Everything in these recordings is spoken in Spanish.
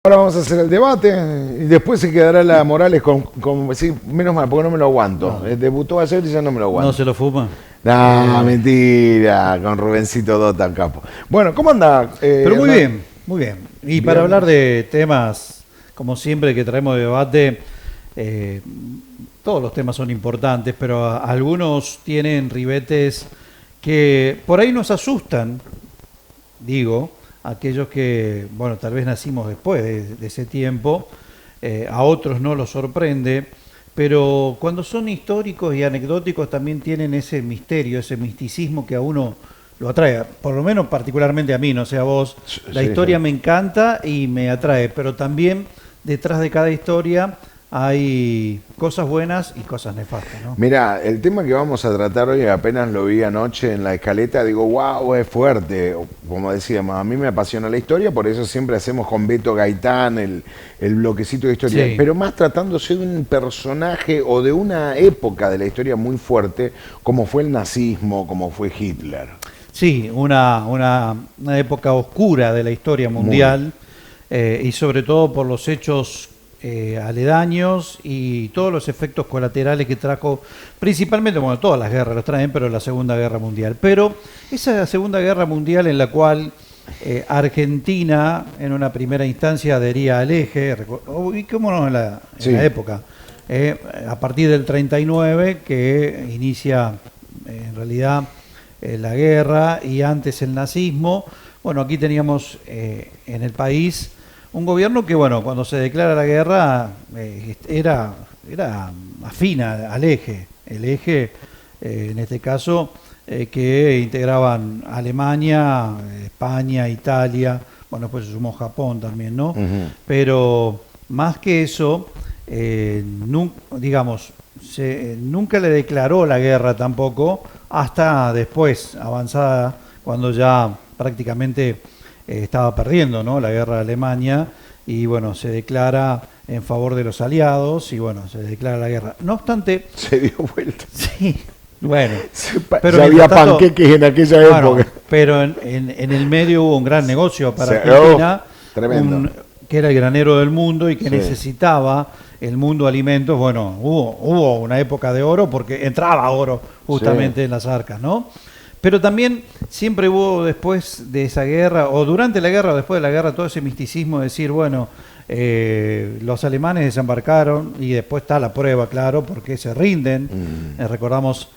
Ahora vamos a hacer el debate y después se quedará la Morales con sí, menos mal, porque no me lo aguanto. No, Debutó ayer y ya no me lo no aguanto. se lo fuma. No, Eh, mentira, con Rubencito Dota, capo. Bueno, ¿cómo anda, pero muy Hernán? bien, muy bien. Y para hablar Viernes. de temas, como siempre que traemos de debate, eh, todos los temas son importantes, pero algunos tienen ribetes que por ahí nos asustan, digo, aquellos que, bueno, tal vez nacimos después de ese tiempo, a otros no los sorprende, pero cuando son históricos y anecdóticos también tienen ese misterio, ese misticismo que a uno lo atrae, por lo menos particularmente a mí, no sé a vos, Sí, la sí, sí. historia me encanta y me atrae, pero también detrás de cada historia hay cosas buenas y cosas nefastas, ¿no? Mira, el tema que vamos a tratar hoy, apenas lo vi anoche en la escaleta, digo, wow, es fuerte. Como decíamos, a mí me apasiona la historia, por eso siempre hacemos con Beto Gaitán el bloquecito de historia. Sí, Pero más tratándose de un personaje o de una época de la historia muy fuerte, como fue el nazismo, como fue Hitler. sí, una época oscura de la historia Muy. mundial y sobre todo por los hechos aledaños y todos los efectos colaterales que trajo, principalmente, bueno, todas las guerras los traen, pero la Segunda Guerra Mundial. Pero esa Segunda Guerra Mundial en la cual Argentina en una primera instancia adhería al eje, ubicémonos en la Sí, época, a partir del 39 que inicia en realidad la guerra y antes el nazismo. Bueno, aquí teníamos en el país un gobierno que, bueno, cuando se declara la guerra era afín al eje. El eje, en este caso, que integraban Alemania, España, Italia, bueno, después se sumó Japón también, ¿no? ujú, Pero más que eso, digamos, nunca le declaró la guerra tampoco hasta después, avanzada, cuando ya prácticamente estaba perdiendo, ¿no?, la guerra de Alemania y bueno, se declara en favor de los aliados y bueno, se declara la guerra. No obstante, se dio vuelta. sí, bueno, pero Ya había mientras tanto, panqueques en aquella bueno, época. pero en el medio hubo un gran negocio para Oh, Argentina, tremendo. que era el granero del mundo y que Sí. necesitaba el mundo alimentos. Bueno, hubo una época de oro porque entraba oro Sí, justamente en las arcas, ¿no? Pero también siempre hubo después de esa guerra, o durante la guerra o después de la guerra, todo ese misticismo de decir, bueno, los alemanes desembarcaron y después está la prueba, claro, porque se rinden, recordamos,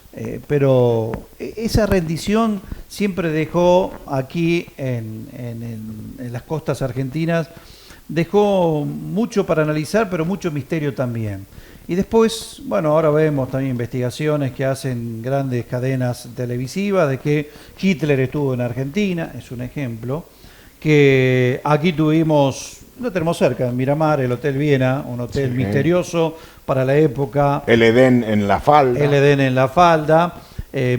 pero esa rendición siempre dejó aquí en las costas argentinas, dejó mucho para analizar, pero mucho misterio también. Y después, bueno, ahora vemos también investigaciones que hacen grandes cadenas televisivas de que Hitler estuvo en Argentina, es un ejemplo, que aquí tuvimos, lo tenemos cerca, en Miramar, el Hotel Viena, un sí. hotel misterioso para la época, El Edén en la el falda. Edén en la falda,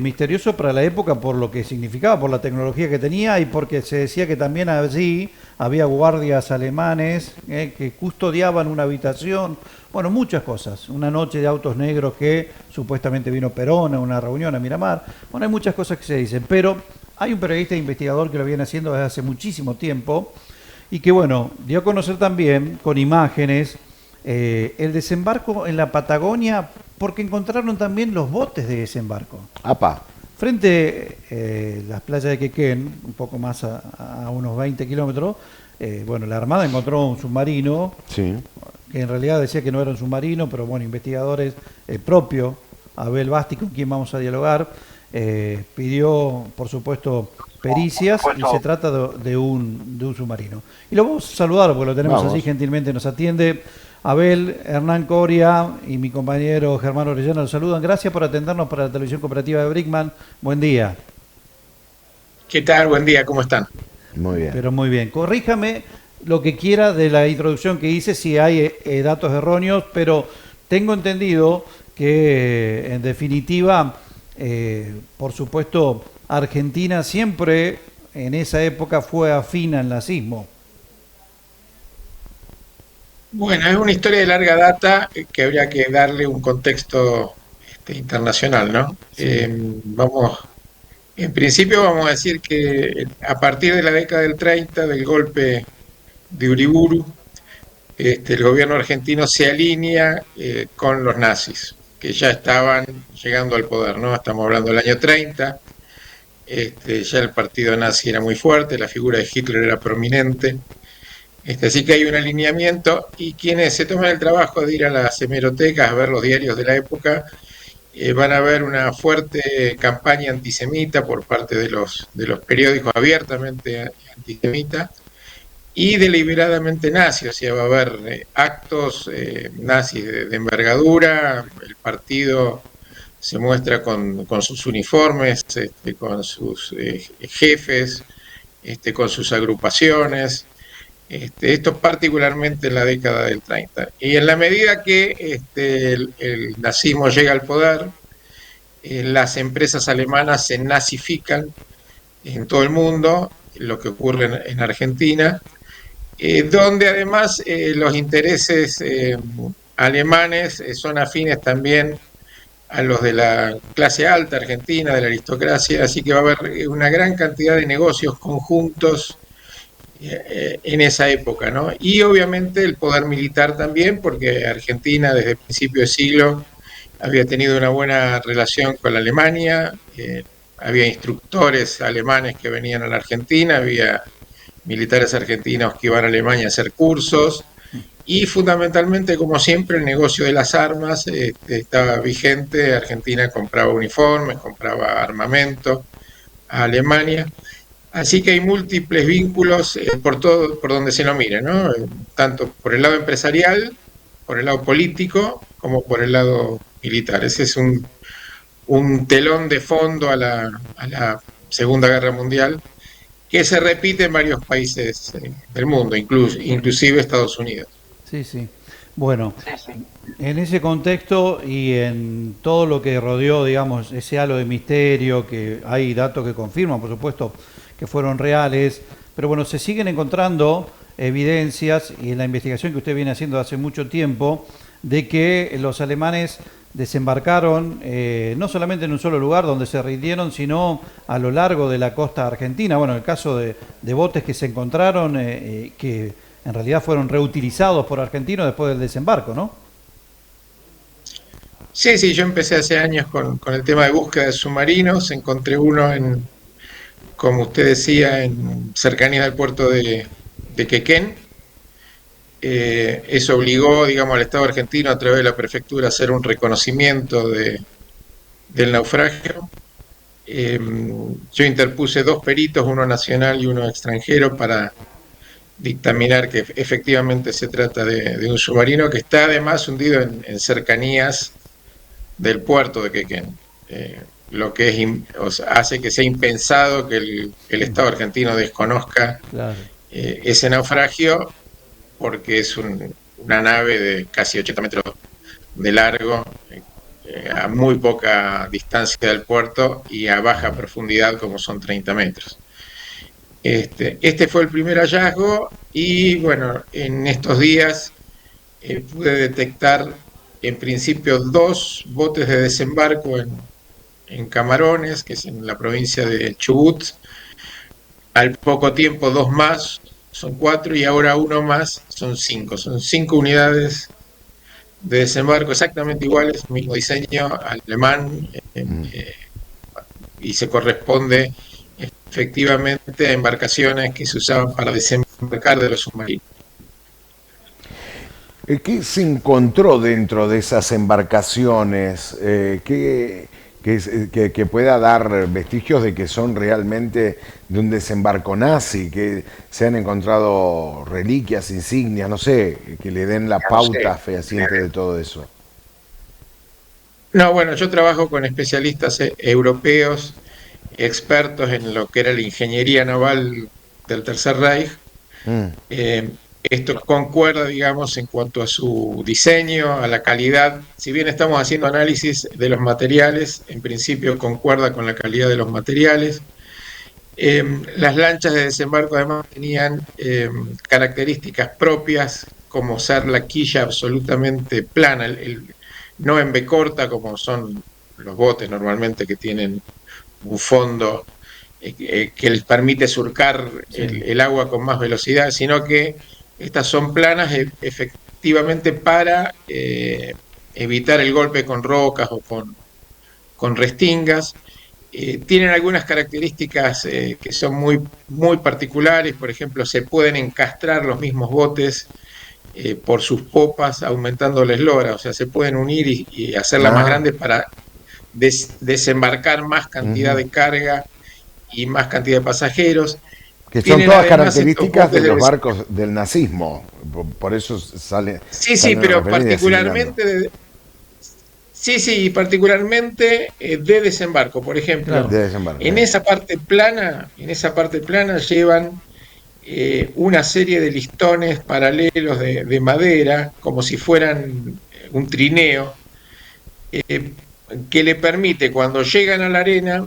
misterioso para la época por lo que significaba, por la tecnología que tenía y porque se decía que también allí había guardias alemanes que custodiaban una habitación, bueno, muchas cosas. Una noche de autos negros que supuestamente vino Perón a una reunión a Miramar. Bueno, hay muchas cosas que se dicen, pero hay un periodista e investigador que lo viene haciendo desde hace muchísimo tiempo y que, bueno, dio a conocer también con imágenes el desembarco en la Patagonia porque encontraron también los botes de desembarco. Apa. Frente las playas de Quequén, un poco más a unos 20 kilómetros, bueno, la Armada encontró un submarino, Sí. que en realidad decía que no era un submarino, pero bueno, investigadores, el propio Abel Basti, con quien vamos a dialogar, pidió, por supuesto, pericias y se trata de un submarino. Y lo vamos a saludar porque lo tenemos así, Vamos. gentilmente nos atiende. Abel, Hernán Coria y mi compañero Germán Orellana los saludan. Gracias por atendernos para la televisión cooperativa de Brickman. Buen día. ¿Qué tal? Buen día, ¿cómo están? Muy bien. Pero muy bien. Corríjame lo que quiera de la introducción que hice, si hay datos erróneos, pero tengo entendido que, en definitiva, por supuesto, Argentina siempre en esa época fue afín al nazismo. Bueno, es una historia de larga data que habría que darle un contexto internacional, ¿no? Sí, En principio vamos a decir que a partir de la década del 30, del golpe de Uriburu, el gobierno argentino se alinea con los nazis, que ya estaban llegando al poder, ¿no? Estamos hablando del año 30, ya el partido nazi era muy fuerte, la figura de Hitler era prominente, así que hay un alineamiento y quienes se toman el trabajo de ir a las hemerotecas a ver los diarios de la época, van a ver una fuerte campaña antisemita por parte de los periódicos abiertamente antisemitas y deliberadamente nazi, o sea, va a haber actos nazis de envergadura, el partido se muestra con sus uniformes, con sus jefes, con sus agrupaciones, esto particularmente en la década del 30. Y en la medida que el nazismo llega al poder, las empresas alemanas se nazifican en todo el mundo, lo que ocurre en Argentina, donde además los intereses alemanes son afines también a los de la clase alta argentina, de la aristocracia, así que va a haber una gran cantidad de negocios conjuntos en esa época, ¿no? Y obviamente el poder militar también, porque Argentina desde el principio de siglo había tenido una buena relación con la Alemania, había instructores alemanes que venían a la Argentina, había militares argentinos que iban a Alemania a hacer cursos, y fundamentalmente, como siempre, el negocio de las armas estaba vigente. Argentina compraba uniformes, compraba armamento a Alemania. Así que hay múltiples vínculos por todo, por donde se lo mire, ¿no? Tanto por el lado empresarial, por el lado político, como por el lado militar. Ese es un telón de fondo a la Segunda Guerra Mundial que se repite en varios países del mundo, inclusive Estados Unidos. Sí, sí. Bueno, en ese contexto y en todo lo que rodeó, digamos, ese halo de misterio, que hay datos que confirman, por supuesto, que fueron reales, pero bueno, se siguen encontrando evidencias y en la investigación que usted viene haciendo hace mucho tiempo de que los alemanes desembarcaron no solamente en un solo lugar donde se rindieron, sino a lo largo de la costa argentina. Bueno, el caso de botes que se encontraron, que en realidad fueron reutilizados por argentinos después del desembarco, ¿no? Sí, sí, yo empecé hace años con el tema de búsqueda de submarinos, encontré uno como usted decía, en cercanía del puerto de Quequén. Eso obligó, digamos, al Estado argentino a través de la prefectura a hacer un reconocimiento del naufragio. Yo interpuse dos peritos, uno nacional y uno extranjero, para dictaminar que efectivamente se trata de un submarino que está además hundido en cercanías del puerto de Quequén. Lo que o sea, hace que sea impensado que el Estado argentino desconozca Claro. ese naufragio, porque es una nave de casi 80 metros de largo, a muy poca distancia del puerto y a baja profundidad como son 30 metros. Este fue el primer hallazgo y bueno, en estos días pude detectar en principio dos botes de desembarco en Camarones, que es en la provincia de Chubut. Al poco tiempo dos más, son cuatro, y ahora uno más, son cinco. Son cinco unidades de desembarco exactamente iguales, mismo diseño alemán, y se corresponde efectivamente a embarcaciones que se usaban para desembarcar de los submarinos. ¿Qué se encontró dentro de esas embarcaciones que pueda dar vestigios de que son realmente de un desembarco nazi, que se han encontrado reliquias, insignias, no sé, que le den la pauta fehaciente de todo eso? No, bueno, yo trabajo con especialistas europeos, expertos en lo que era la ingeniería naval del Tercer Reich. Mm. Esto concuerda, digamos, en cuanto a su diseño, a la calidad. Si bien estamos haciendo análisis de los materiales, en principio concuerda con la calidad de los materiales. Las lanchas de desembarco además tenían características propias, como ser la quilla absolutamente plana, no en B corta como son los botes normalmente, que tienen un fondo que les permite surcar Sí. el agua con más velocidad, sino que Estas son planas efectivamente para evitar el golpe con rocas o con restingas. Tienen algunas características que son muy particulares, por ejemplo, se pueden encastrar los mismos botes por sus popas, aumentando la eslora, o sea, se pueden unir y hacerla más Ah, grande para desembarcar más cantidad ujú. de carga y más cantidad de pasajeros. Que son Tienen todas además estos características de botes los barcos del nazismo. Por eso sí, sí, salen a pero referir asimilando. particularmente sí, sí, particularmente de desembarco. Por ejemplo, Claro. De desembarco. en esa parte plana llevan una serie de listones paralelos de madera, como si fueran un trineo, eh, que le permite cuando llegan a la arena,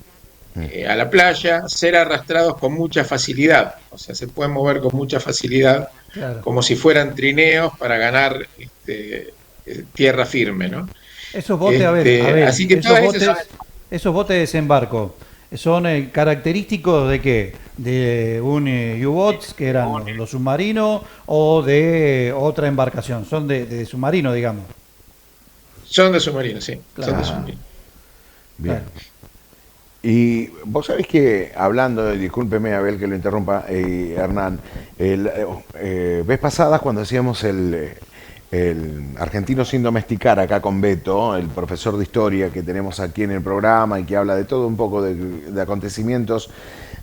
a la playa, ser arrastrados con mucha facilidad. O sea, se pueden mover con mucha facilidad, Claro. como si fueran trineos para ganar tierra firme, ¿no? Esos botes, a ver, Así que todas esas son. esos botes de desembarco, ¿son característicos de qué? ¿De un U-Boats, que eran los submarinos, o de otra embarcación? Son de submarino, digamos. Son de submarinos, sí, son de Claro, Ah, submarinos. bien. claro. Y vos sabés que, hablando, discúlpeme Abel que lo interrumpa, Hernán, vez pasadas cuando hacíamos el Argentino sin domesticar acá con Beto, el profesor de historia que tenemos aquí en el programa y que habla de todo un poco de acontecimientos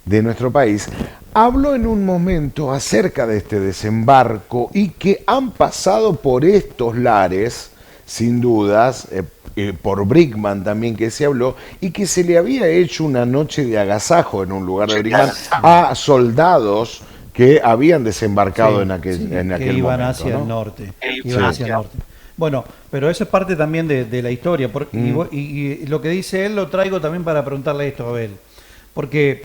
de nuestro país, habló en un momento acerca de este desembarco y que han pasado por estos lares, sin dudas, por Brickman también que se habló, y que se le había hecho una noche de agasajo en un lugar de Brickman a soldados que habían desembarcado Sí, sí, en que aquel iban momento, hacia el ¿no? norte, Sí. iban hacia el norte. Bueno, pero eso es parte también de la historia, Mm, y lo que dice él lo traigo también para preguntarle esto a Abel, porque,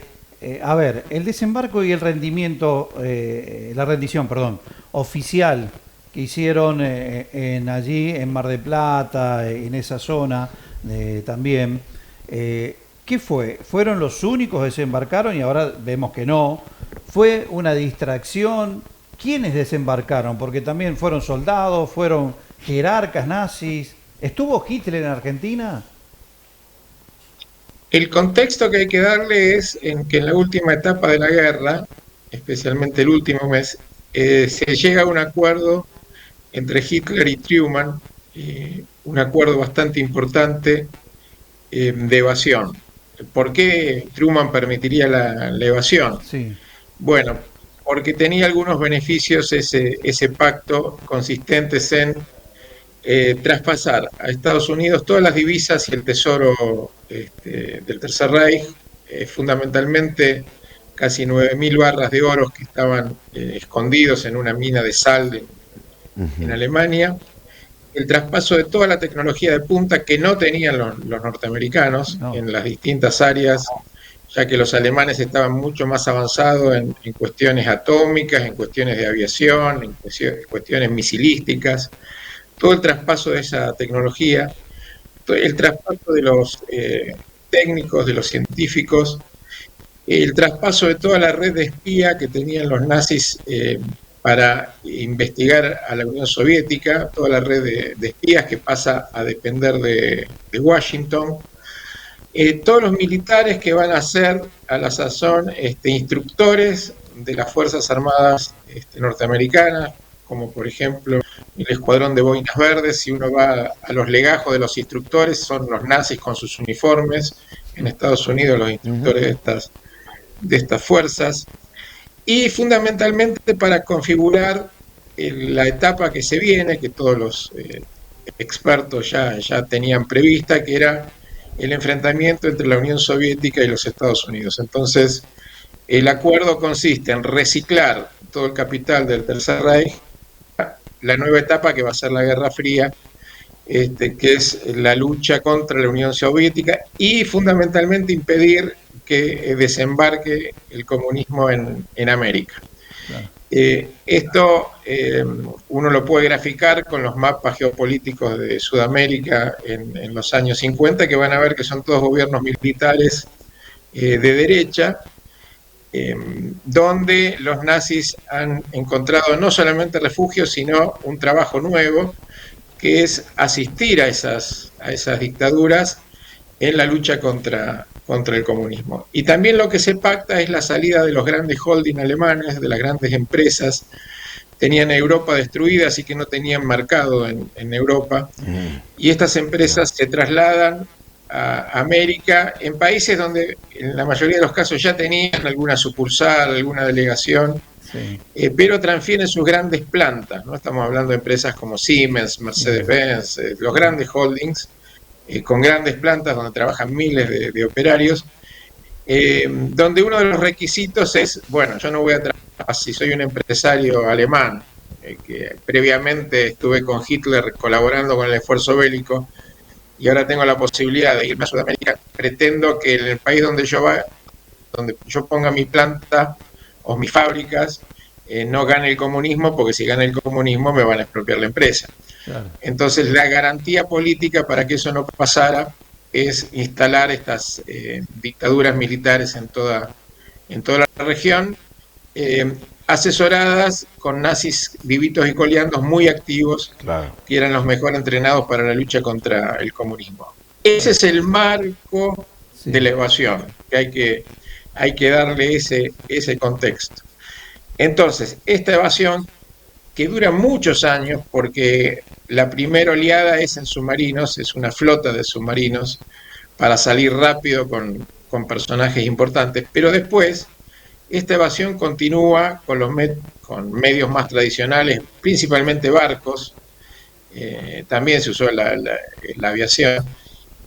a ver, el desembarco y el rendimiento, la rendición, perdón, oficial que hicieron allí en Mar de Plata, en esa zona también, ¿qué fue? ¿Fueron los únicos que desembarcaron y ahora vemos que no? ¿Fue una distracción? ¿Quiénes desembarcaron? Porque también fueron soldados, fueron jerarcas nazis. ¿Estuvo Hitler en Argentina? El contexto que hay que darle es en que en la última etapa de la guerra, especialmente el último mes, se llega a un acuerdo entre Hitler y Truman, un acuerdo bastante importante de evasión. ¿Por qué Truman permitiría la evasión? Sí, Bueno, porque tenía algunos beneficios ese pacto consistentes en traspasar a Estados Unidos todas las divisas y el tesoro del Tercer Reich, fundamentalmente casi 9.000 barras de oro que estaban escondidos en una mina de sal en Alemania, el traspaso de toda la tecnología de punta que no tenían los norteamericanos no. en las distintas áreas, ya que los alemanes estaban mucho más avanzados en cuestiones atómicas, en cuestiones de aviación, en cuestiones misilísticas, todo el traspaso de esa tecnología, el traspaso de los técnicos, de los científicos, el traspaso de toda la red de espía que tenían los nazis para investigar a la Unión Soviética, toda la red de espías que pasa a depender de Washington, todos los militares que van a ser a la sazón instructores de las Fuerzas Armadas norteamericanas, como por ejemplo el escuadrón de boinas verdes. Si uno va a los legajos de los instructores, son los nazis con sus uniformes, en Estados Unidos los ujú. instructores de estas fuerzas, y fundamentalmente para configurar la etapa que se viene, que todos los expertos ya tenían prevista, que era el enfrentamiento entre la Unión Soviética y los Estados Unidos. Entonces, el acuerdo consiste en reciclar todo el capital del Tercer Reich, la nueva etapa que va a ser la Guerra Fría, que es la lucha contra la Unión Soviética y fundamentalmente impedir que desembarque el comunismo en América. Claro. Esto uno lo puede graficar con los mapas geopolíticos de Sudamérica en los años 50, que van a ver que son todos gobiernos militares de derecha, donde los nazis han encontrado no solamente refugio, sino un trabajo nuevo, que es asistir a esas dictaduras en la lucha contra el comunismo. Y también lo que se pacta es la salida de los grandes holding alemanes, de las grandes empresas. Tenían Europa destruida, así que no tenían mercado en Europa. Y estas empresas se trasladan a América, en países donde en la mayoría de los casos ya tenían alguna sucursal, alguna delegación, Sí. pero transfieren sus grandes plantas, ¿no? Estamos hablando de empresas como Siemens, Mercedes-Benz, los grandes holdings, con grandes plantas donde trabajan miles de operarios, donde uno de los requisitos es, bueno, yo no voy a trabajar si soy un empresario alemán, que previamente estuve con Hitler colaborando con el esfuerzo bélico, y ahora tengo la posibilidad de irme a Sudamérica, pretendo que en el país donde yo ponga mi planta o mis fábricas, no gane el comunismo, porque si gana el comunismo me van a expropiar la empresa. Claro. Entonces la garantía política para que eso no pasara es instalar estas dictaduras militares en toda la región, asesoradas con nazis vivitos y coleandos muy activos, Claro. que eran los mejor entrenados para la lucha contra el comunismo. Ese es el marco Sí. de la evasión, que hay que darle ese contexto. Entonces, esta evasión, que dura muchos años, porque la primera oleada es en submarinos, es una flota de submarinos para salir rápido con personajes importantes, pero después esta evasión continúa con medios más tradicionales, principalmente barcos, también se usó la aviación,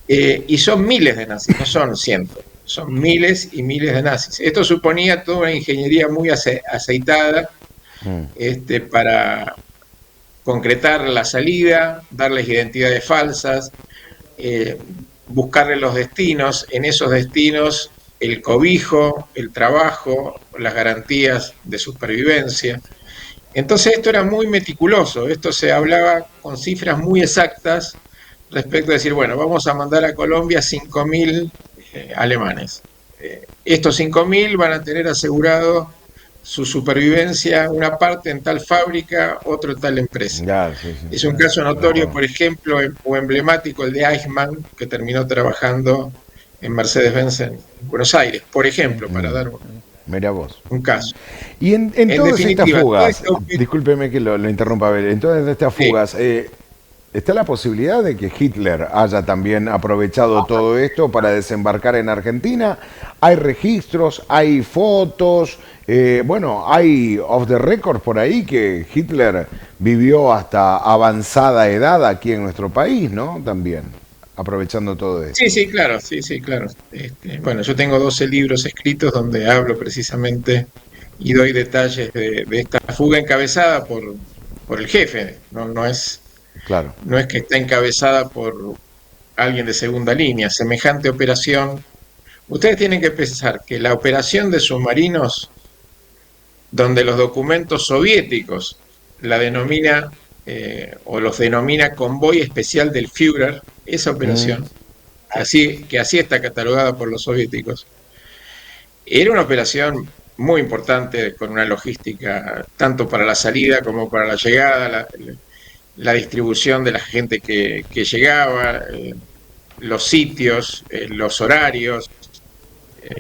y son miles de nazis, no son cientos, son miles y miles de nazis. Esto suponía toda una ingeniería muy aceitada, para concretar la salida, darles identidades falsas, buscarle los destinos, en esos destinos el cobijo, el trabajo, las garantías de supervivencia. Entonces esto era muy meticuloso, esto se hablaba con cifras muy exactas respecto a decir, bueno, vamos a mandar a Colombia 5.000 alemanes. Estos 5.000 van a tener asegurado su supervivencia, una parte en tal fábrica, otro en tal empresa. Ya, sí, sí. Es un caso notorio, por ejemplo, o emblemático, el de Eichmann, que terminó trabajando en Mercedes-Benz en Buenos Aires, por ejemplo, para dar Mira vos. un caso. Y en En todas estas definitiva, fugas, todo esto- discúlpeme que lo interrumpa, Abel, en todas estas Sí. fugas, ¿está la posibilidad de que Hitler haya también aprovechado todo esto para desembarcar en Argentina? ¿Hay registros? ¿Hay fotos? Bueno, hay off the record por ahí que Hitler vivió hasta avanzada edad aquí en nuestro país, ¿no? También, aprovechando todo esto. Sí, claro, sí, claro. Bueno, yo tengo 12 libros escritos donde hablo precisamente y doy detalles de esta fuga encabezada por el jefe. No es Claro. que está encabezada por alguien de segunda línea. Semejante operación. Ustedes tienen que pensar que la operación de submarinos, donde los documentos soviéticos la denomina o los denomina convoy especial del Führer, esa operación, que así está catalogada por los soviéticos, era una operación muy importante, con una logística tanto para la salida como para la llegada, la distribución de la gente que llegaba, los sitios, los horarios,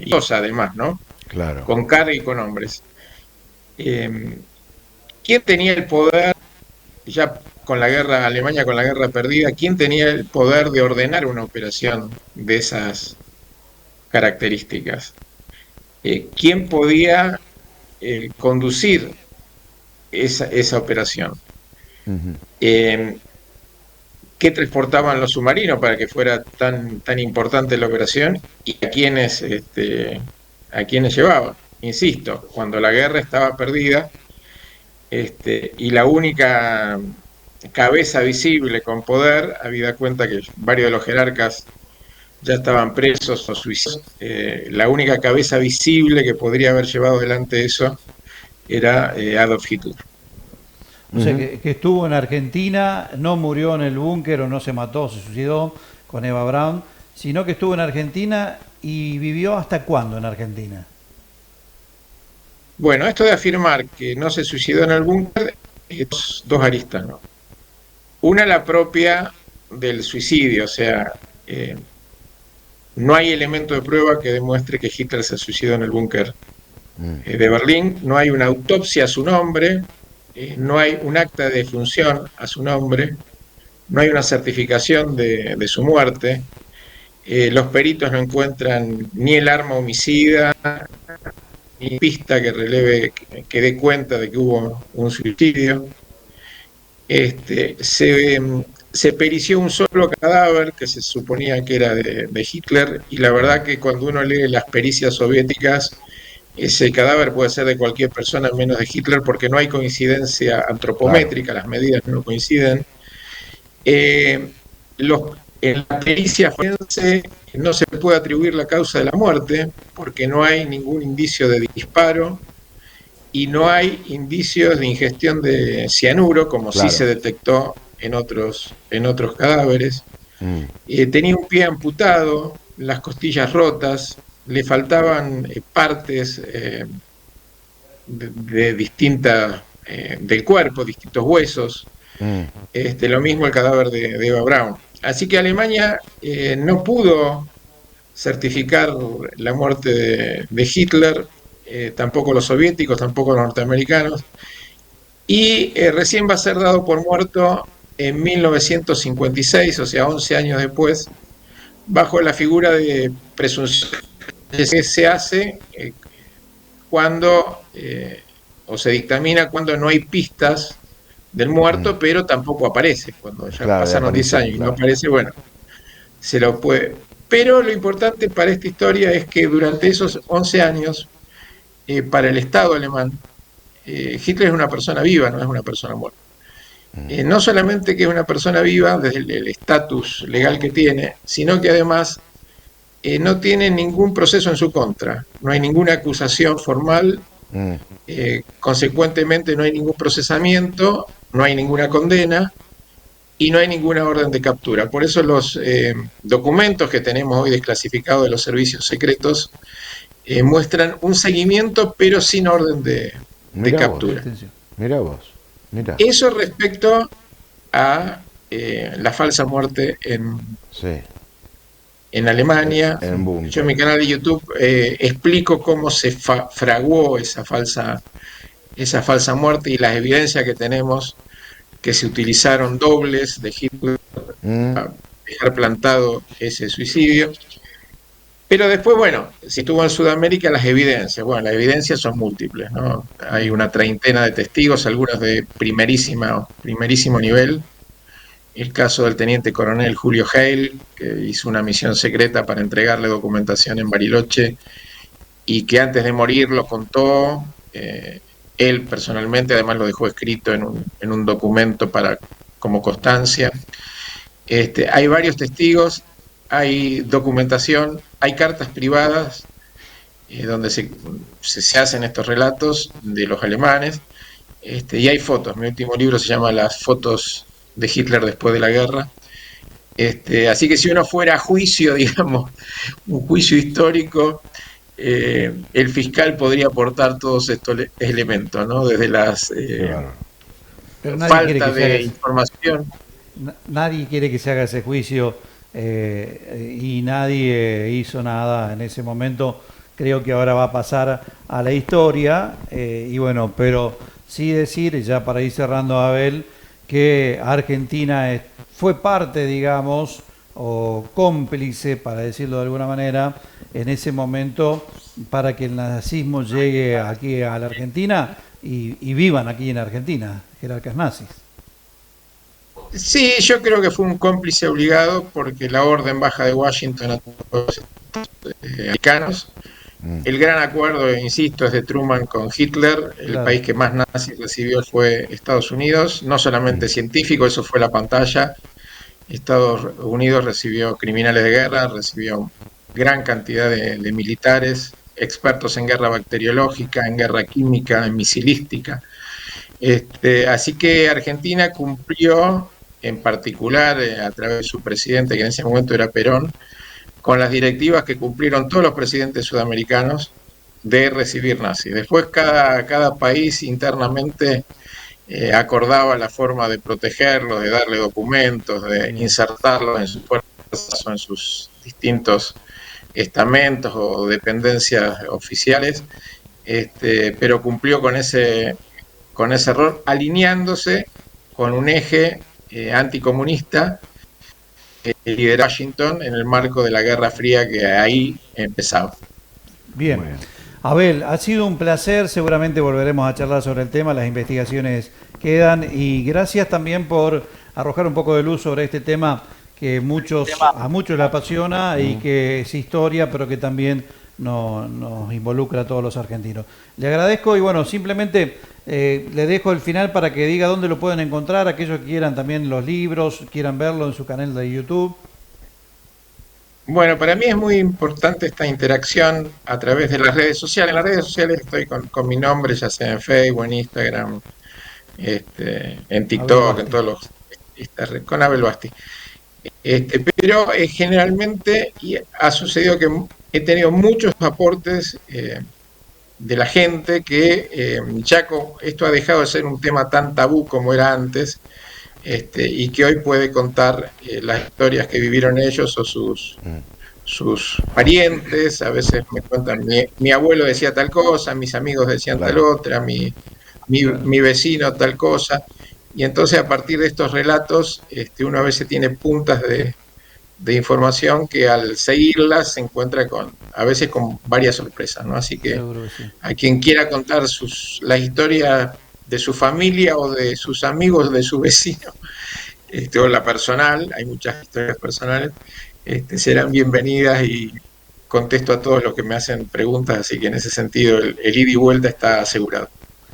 y cosas además, ¿no? Claro. Con carga y con hombres. ¿Quién tenía el poder, ya con la guerra, Alemania con la guerra perdida, quién tenía el poder de ordenar una operación de esas características? ¿Quién podía conducir esa operación? ¿Qué transportaban los submarinos para que fuera tan importante la operación? ¿Y a quiénes llevaban? Insisto, cuando la guerra estaba perdida, y la única cabeza visible con poder, habida cuenta que varios de los jerarcas ya estaban presos o suicidados, la única cabeza visible que podría haber llevado adelante eso era Adolf Hitler. O sea, que estuvo en Argentina, no murió en el búnker o no se mató, se suicidó con Eva Braun, sino que estuvo en Argentina y vivió ¿hasta cuándo en Argentina? Bueno, esto de afirmar que no se suicidó en el búnker, dos aristas, ¿no? Una, la propia del suicidio, o sea, eh, no hay elemento de prueba que demuestre que Hitler se suicidó en el búnker de Berlín, no hay una autopsia a su nombre, no hay un acta de defunción a su nombre, no hay una certificación de su muerte, los peritos no encuentran ni el arma homicida, ni pista que releve, que dé cuenta de que hubo un suicidio. Este, se perició un solo cadáver que se suponía que era de Hitler, y la verdad que cuando uno lee las pericias soviéticas, ese cadáver puede ser de cualquier persona menos de Hitler, porque no hay coincidencia Claro, antropométrica, las medidas no coinciden. Eh, en la pericia forense no se puede atribuir la causa de la muerte, porque no hay ningún indicio de disparo y no hay indicios de ingestión de cianuro, como sí se claro. detectó en otros cadáveres. Tenía un pie amputado, las costillas rotas, le faltaban partes de distintas del cuerpo, distintos huesos. Mm, Lo mismo el cadáver de Eva Braun. Así que Alemania no pudo certificar la muerte de Hitler, tampoco los soviéticos, tampoco los norteamericanos, y recién va a ser dado por muerto en 1956, o sea, 11 años después, bajo la figura de presunción que se hace cuando, o se dictamina cuando no hay pistas del mm. muerto, pero tampoco aparece. Cuando ya Claro, de pasaron 10 aparición, años y no claro. aparece, bueno, se lo puede. Pero lo importante para esta historia es que durante esos 11 años, para el Estado alemán, Hitler es una persona viva, no es una persona muerta. No solamente que es una persona viva desde el estatus legal que tiene, sino que además no tiene ningún proceso en su contra, no hay ninguna acusación formal, Mm, consecuentemente no hay ningún procesamiento, no hay ninguna condena y no hay ninguna orden de captura. Por eso los documentos que tenemos hoy desclasificados de los servicios secretos muestran un seguimiento pero sin orden de Mira vos, De captura. detención. mira vos, mira. Eso respecto a la falsa muerte Sí, en Alemania. en Yo en búnker. mi canal de YouTube explico cómo se fraguó esa falsa muerte y las evidencias que tenemos que se utilizaron dobles de Hitler Mm, para dejar plantado ese suicidio. Pero después, bueno, si estuvo en Sudamérica, las evidencias. Bueno, las evidencias son múltiples, ¿no? Hay una treintena de testigos, algunos de primerísimo nivel. El caso del teniente coronel Julio Hale, que hizo una misión secreta para entregarle documentación en Bariloche y que antes de morir lo contó, él personalmente, además lo dejó escrito en un documento como constancia. Hay varios testigos, hay documentación, hay cartas privadas donde se hacen estos relatos de los alemanes, y hay fotos. Mi último libro se llama Las fotos de Hitler después de la guerra. Así que si uno fuera a juicio, digamos, un juicio histórico, el fiscal podría aportar todos estos elementos, ¿no? Desde las qué bárbaro. Pero falta de información. nadie quiere que se haga ese juicio y nadie hizo nada en ese momento. Creo que ahora va a pasar a la historia y bueno, pero sí decir, ya para ir cerrando, Abel, que Argentina fue parte, digamos, o cómplice, para decirlo de alguna manera, en ese momento para que el nazismo llegue aquí a la Argentina y vivan aquí en Argentina, jerarcas nazis. Sí, yo creo que fue un cómplice obligado porque la orden baja de Washington a todos los americanos. Mm, El gran acuerdo, insisto, es de Truman con Hitler. El Claro. país que más nazis recibió fue Estados Unidos, no mm, solamente científico, eso fue la pantalla. Estados Unidos recibió criminales de guerra, recibió gran cantidad de militares, expertos en guerra bacteriológica, en guerra química, en misilística. Así que Argentina cumplió, en particular a través de su presidente, que en ese momento era Perón, con las directivas que cumplieron todos los presidentes sudamericanos, de recibir nazis. Después cada país internamente acordaba la forma de protegerlos, de darle documentos, de insertarlos en sus fuerzas o en sus distintos estamentos o dependencias oficiales, pero cumplió con ese error, alineándose con un eje anticomunista liderado Washington en el marco de la Guerra Fría que ahí empezaba. Bien. Muy bien. Abel, ha sido un placer, seguramente volveremos a charlar sobre el tema, las investigaciones quedan y gracias también por arrojar un poco de luz sobre este tema que a muchos les apasiona y que es historia, pero que también nos involucra a todos los argentinos. Le agradezco y bueno, simplemente le dejo el final para que diga dónde lo pueden encontrar, aquellos que quieran también los libros, quieran verlo en su canal de YouTube. Bueno, para mí es muy importante esta interacción a través de las redes sociales. En las redes sociales estoy con mi nombre, ya sea en Facebook, en Instagram, en TikTok, en todos con Abel Basti. Pero generalmente ha sucedido que he tenido muchos aportes de la gente que esto ha dejado de ser un tema tan tabú como era antes, y que hoy puede contar las historias que vivieron ellos o sus parientes. A veces me cuentan, mi abuelo decía tal cosa, mis amigos decían tal otra, mi vecino tal cosa. Y entonces a partir de estos relatos uno a veces tiene puntas de información que al seguirlas se encuentra a veces con varias sorpresas, ¿no? Así que a quien quiera contar la historia de su familia o de sus amigos, de su vecino, o la personal, hay muchas historias personales, serán bienvenidas y contesto a todos los que me hacen preguntas, así que en ese sentido el ida y vuelta está asegurado.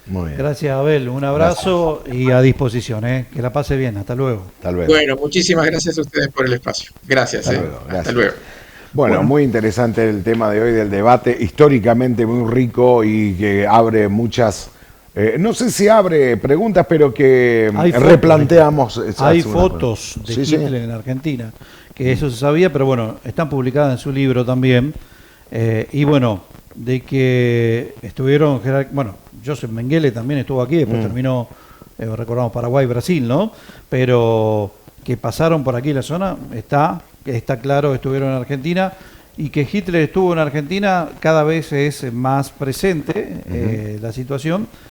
Muy bien. Gracias, Abel. Un abrazo y a disposición. Que la pase bien. Hasta luego. Hasta luego. Bueno, muchísimas gracias a ustedes por el espacio. Gracias. Hasta luego. Gracias. Hasta luego. Bueno, muy interesante el tema de hoy del debate, históricamente muy rico y que abre muchas, no sé si abre preguntas, pero que replanteamos. Hay fotos de Hitler en Argentina, que eso se sabía, pero bueno, están publicadas en su libro también. Y bueno, de que estuvieron, bueno, Joseph Mengele también estuvo aquí, después terminó, recordamos, Paraguay, Brasil, ¿no? Pero que pasaron por aquí la zona, está claro, estuvieron en Argentina, y que Hitler estuvo en Argentina cada vez es más presente la situación,